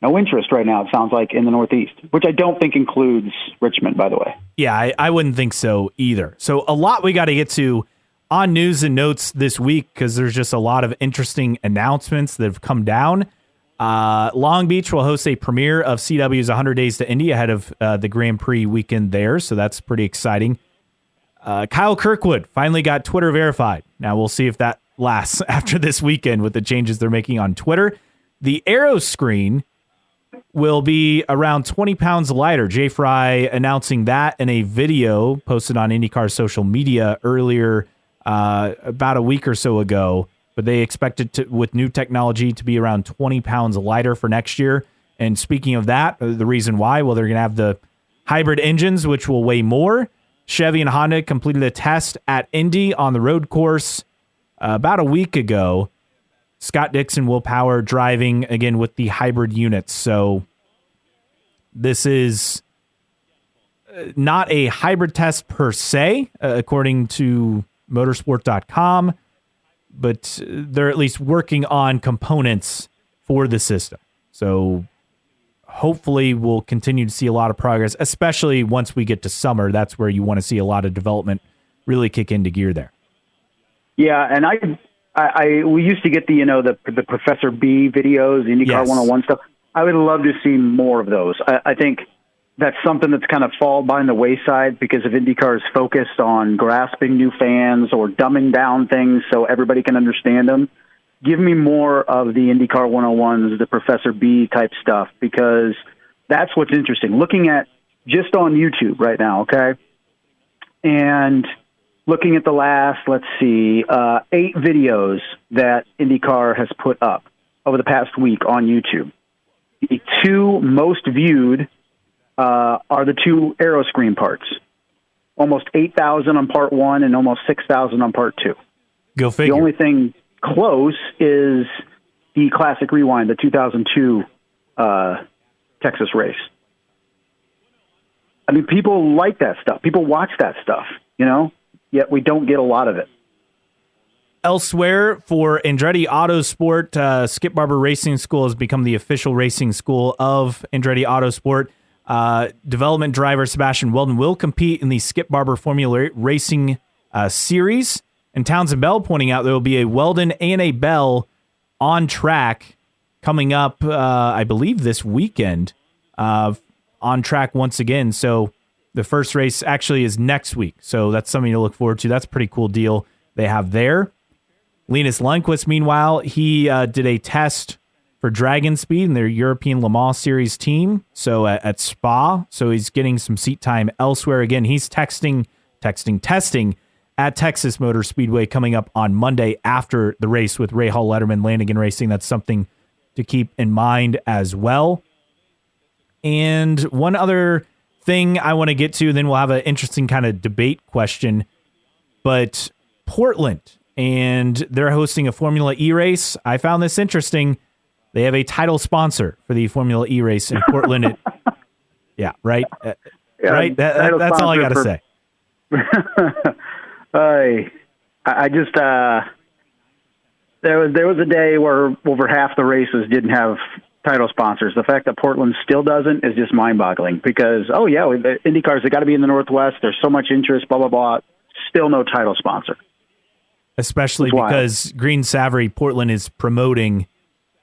no interest right now, it sounds like, in the Northeast, which I don't think includes Richmond, by the way. Yeah, I wouldn't think so either. So a lot we got to get to on news and notes this week because there's just a lot of interesting announcements that have come down. Long Beach will host a premiere of CW's 100 Days to Indy ahead of the Grand Prix weekend there, so that's pretty exciting. Kyle Kirkwood finally got Twitter verified. Now we'll see if that lasts after this weekend with the changes they're making on Twitter. The Aero screen will be around 20 pounds lighter. Jay Fry announcing that in a video posted on IndyCar's social media earlier, about a week or so ago. But they expect it to, with new technology, to be around 20 pounds lighter for next year. And speaking of that, the reason why, they're going to have the hybrid engines, which will weigh more. Chevy and Honda completed a test at Indy on the road course about a week ago. Scott Dixon will power driving again with the hybrid units. So this is not a hybrid test per se, according to motorsport.com. But they're at least working on components for the system. So hopefully we'll continue to see a lot of progress, especially once we get to summer. That's where you want to see a lot of development really kick into gear there. Yeah, and we used to get the Professor B videos, the IndyCar 101 stuff. I would love to see more of those. I think that's something that's kind of fallen by the wayside because of IndyCar's focused on grasping new fans or dumbing down things so everybody can understand them. Give me more of the IndyCar 101s, the Professor B type stuff, because that's what's interesting. Looking at just on YouTube right now, okay? And looking at the last, 8 videos that IndyCar has put up over the past week on YouTube. The 2 most viewed are the 2 Aero screen parts. Almost 8,000 on part 1 and almost 6,000 on part 2. Go figure. The only thing close is the Classic Rewind, the 2002 Texas race. I mean, people like that stuff. People watch that stuff, yet we don't get a lot of it. Elsewhere, for Andretti Autosport, Skip Barber Racing School has become the official racing school of Andretti Autosport. Development driver Sebastian Weldon will compete in the Skip Barber Formula Racing Series. And Townsend Bell pointing out there will be a Weldon and a Bell on track coming up, I believe, this weekend, on track once again. So the first race actually is next week. So that's something to look forward to. That's a pretty cool deal they have there. Linus Lundqvist, meanwhile, he did a test for Dragon Speed in their European Le Mans Series team, so at Spa. So he's getting some seat time elsewhere. Again, he's testing at Texas Motor Speedway coming up on Monday after the race with Ray Hall Letterman, Lanigan Racing. That's something to keep in mind as well. And one other thing I want to get to, then we'll have an interesting kind of debate question, but Portland, and they're hosting a Formula E race. I found this interesting. They have a title sponsor for the Formula E race in Portland. Yeah, right? Right? That's all I got to say. I just, there was a day where over half the races didn't have title sponsors. The fact that Portland still doesn't is just mind-boggling because, the IndyCars, they got to be in the Northwest. There's so much interest, blah, blah, blah. Still no title sponsor. Especially because Green Savory Portland is promoting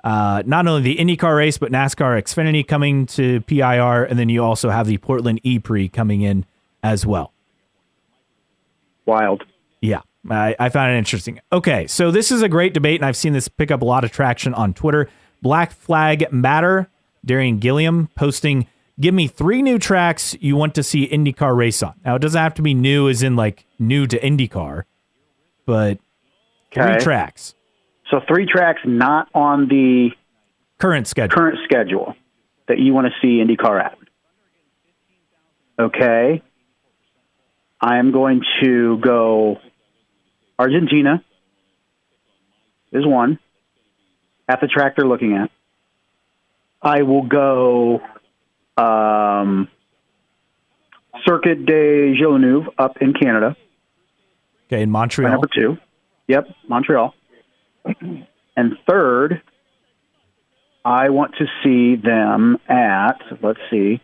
not only the IndyCar race, but NASCAR Xfinity coming to PIR, and then you also have the Portland E-Prix coming in as well. Wild. Yeah, I found it interesting. Okay, so this is a great debate, and I've seen this pick up a lot of traction on Twitter. Black Flag Matter, Darian Gilliam posting, give me 3 new tracks you want to see IndyCar race on. Now, it doesn't have to be new as in like new to IndyCar, but 3 tracks. So 3 tracks not on the current schedule that you want to see IndyCar at. Okay. I am going to go Argentina is one at the track they're looking at. I will go Circuit de Villeneuve up in Canada. Okay, in Montreal. Number 2. Yep, Montreal. And third, I want to see them at, let's see,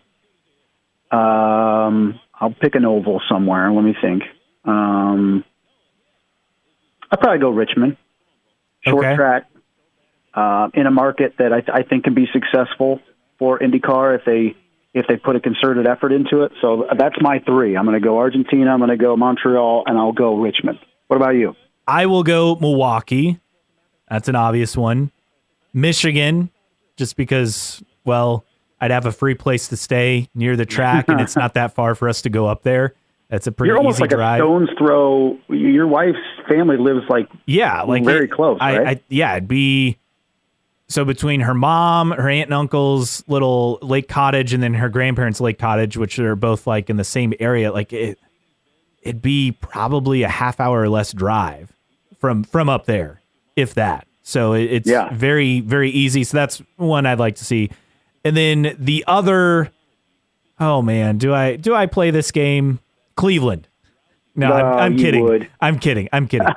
I'll pick an oval somewhere. Let me think. I'll probably go Richmond. Short track in a market that I think can be successful for IndyCar if they put a concerted effort into it. So that's my 3. I'm going to go Argentina, I'm going to go Montreal, and I'll go Richmond. What about you? I will go Milwaukee. That's an obvious one. Michigan, just because, well, I'd have a free place to stay near the track, and it's not that far for us to go up there. That's a pretty You're almost easy like drive. A stone's throw. Your wife's family lives very close, right? It'd be so between her mom, her aunt and uncle's little lake cottage, and then her grandparents' lake cottage, which are both like in the same area. Like it'd be probably a half hour or less drive from up there, if that. So it's very, very easy. So that's one I'd like to see. And then the other, oh man, do I play this game? Cleveland. No, I'm kidding. I'm kidding.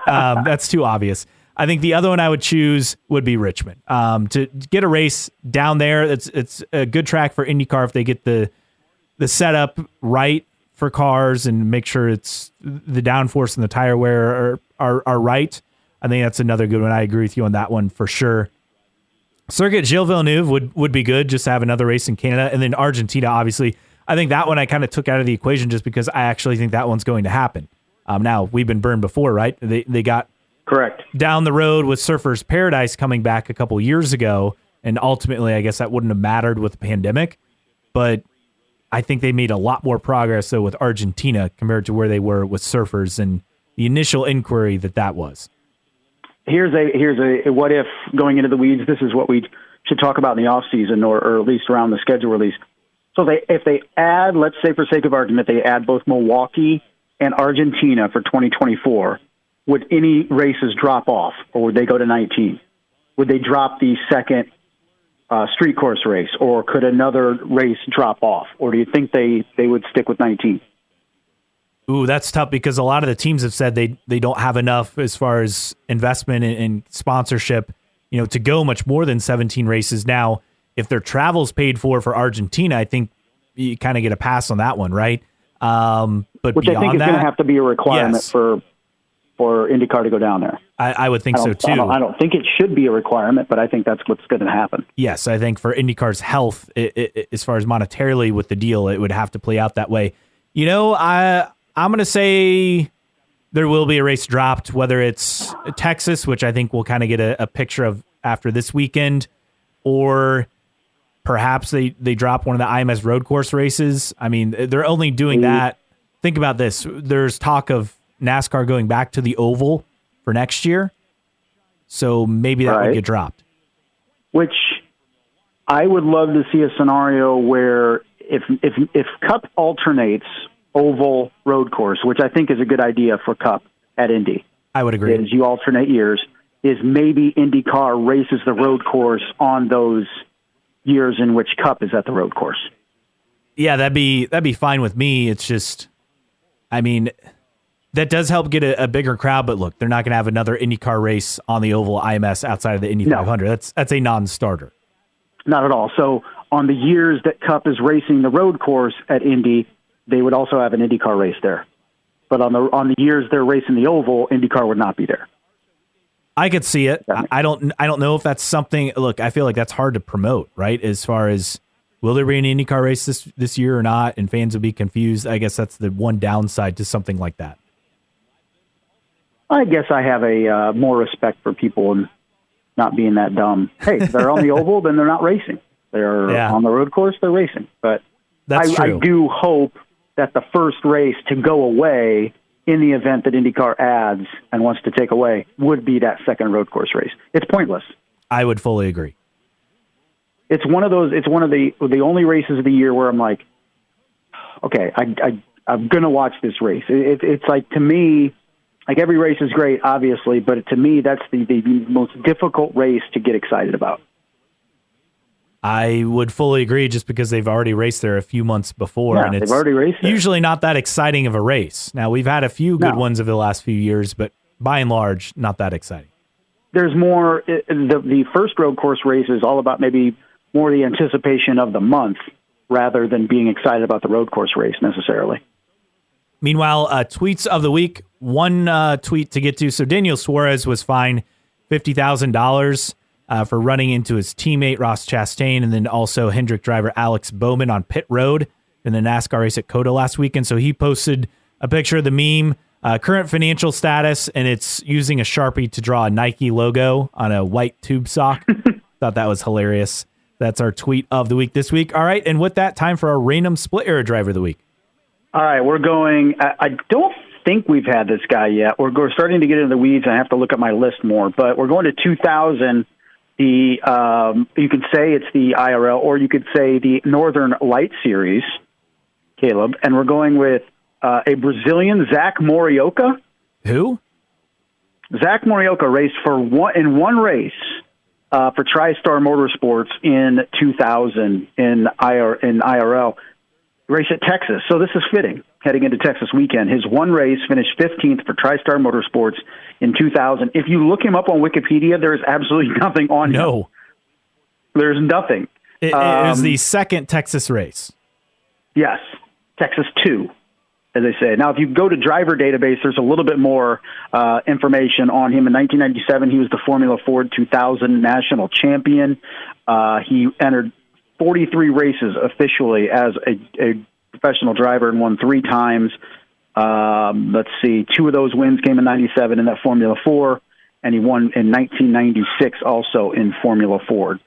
That's too obvious. I think the other one I would choose would be Richmond. To get a race down there, it's a good track for IndyCar if they get the setup right for cars and make sure it's the downforce and the tire wear are right. I think that's another good one. I agree with you on that one for sure. Circuit Gilles Villeneuve would be good just to have another race in Canada. And then Argentina, obviously. I think that one I kind of took out of the equation just because I actually think that one's going to happen. Now, we've been burned before, right? They got correct down the road with Surfers Paradise coming back a couple years ago, and ultimately I guess that wouldn't have mattered with the pandemic. But I think they made a lot more progress, though, with Argentina compared to where they were with Surfers and the initial inquiry that was. Here's a what if, going into the weeds. This is what we should talk about in the off season, or at least around the schedule release. So if they add, let's say for sake of argument, they add both Milwaukee and Argentina for 2024, would any races drop off, or would they go to 19? Would they drop the second street course race, or could another race drop off? Or do you think they would stick with 19? Ooh, that's tough because a lot of the teams have said they don't have enough as far as investment and sponsorship, to go much more than 17 races. Now, if their travel's paid for Argentina, I think you kind of get a pass on that one, right? But which I think is going to have to be a requirement for IndyCar to go down there. I would think so too. I don't think it should be a requirement, but I think that's what's going to happen. Yes, I think for IndyCar's health, as far as monetarily with the deal, it would have to play out that way. I'm going to say there will be a race dropped, whether it's Texas, which I think we'll kind of get a picture of after this weekend, or perhaps they drop one of the IMS road course races. I mean, they're only doing that. Think about this. There's talk of NASCAR going back to the oval for next year. So maybe that would get dropped. Which I would love to see a scenario where if Cup alternates oval road course, which I think is a good idea for Cup at Indy. I would agree. Is you alternate years, is maybe IndyCar races the road course on those years in which Cup is at the road course. Yeah, that'd be fine with me. It's just, I mean, that does help get a bigger crowd, but look, they're not going to have another IndyCar race on the oval IMS outside of the Indy 500. That's a non-starter. Not at all. So on the years that Cup is racing the road course at Indy, they would also have an IndyCar race there. But on the years they're racing the oval, IndyCar would not be there. I could see it. I don't know if that's something. Look, I feel like that's hard to promote, right? As far as will there be an IndyCar race this year or not, and fans will be confused. I guess that's the one downside to something like that. I guess I have a more respect for people and not being that dumb. Hey, they're on the oval, then they're not racing. They're on the road course, they're racing. But that's true. I do hope that the first race to go away in the event that IndyCar adds and wants to take away would be that second road course race. It's pointless. I would fully agree. It's one of the only races of the year where I'm like, okay, I'm going to watch this race. It's like, to me, like every race is great, obviously, but to me, that's the most difficult race to get excited about. I would fully agree, just because they've already raced there a few months before, and it's they've already raced there. Usually not that exciting of a race. Now, we've had a few good ones over the last few years, but by and large, not that exciting. There's more. The first road course race is all about maybe more the anticipation of the month rather than being excited about the road course race necessarily. Meanwhile, tweets of the week. One tweet to get to. So Daniel Suarez was fined $50,000 for running into his teammate Ross Chastain, and then also Hendrick driver Alex Bowman on pit road in the NASCAR race at COTA last weekend. So he posted a picture of the meme, current financial status, and it's using a Sharpie to draw a Nike logo on a white tube sock. Thought that was hilarious. That's our tweet of the week this week. All right, and with that, time for our random split era driver of the week. All right, we're going. I don't think we've had this guy yet. We're starting to get into the weeds. I have to look at my list more, but we're going to 2000. You could say it's the IRL, or you could say the Northern Light Series, Caleb. And we're going with a Brazilian, Zach Morioka. Who? Zach Morioka raced in one race for TriStar Motorsports in 2000 in IRL. Race at Texas. So this is fitting, heading into Texas weekend. His one race finished 15th for TriStar Motorsports in 2000. If you look him up on Wikipedia, there is absolutely nothing on him. No. There's nothing. It was the second Texas race. Yes. Texas 2, as they say. Now, if you go to driver database, there's a little bit more information on him. In 1997, he was the Formula Ford 2000 national champion. He entered 43 races officially as a professional driver and won 3 times. Let's see, 2 of those wins came in 97 in that Formula 4, and he won in 1996 also in Formula Ford.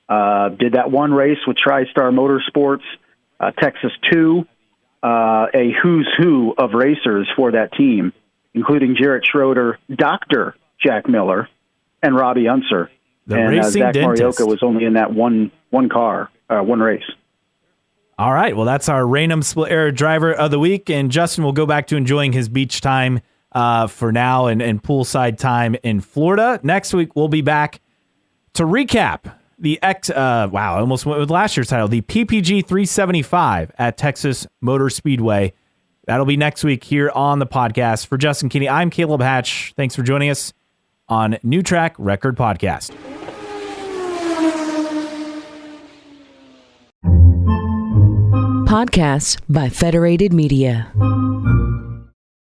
Did that one race with TriStar Motorsports, Texas 2, a who's who of racers for that team, including Jarrett Schroeder, Dr. Jack Miller, and Robbie Unser. And Zach Morioka was only in that one car. One race. All right. Well, that's our random split era driver of the week. And Justin will go back to enjoying his beach time for now and poolside time in Florida. Next week, we'll be back to recap the I almost went with last year's title, the PPG 375 at Texas Motor Speedway. That'll be next week here on the podcast. For Justin Kinney, I'm Caleb Hatch. Thanks for joining us on New Track Record Podcast. Podcasts by Federated Media.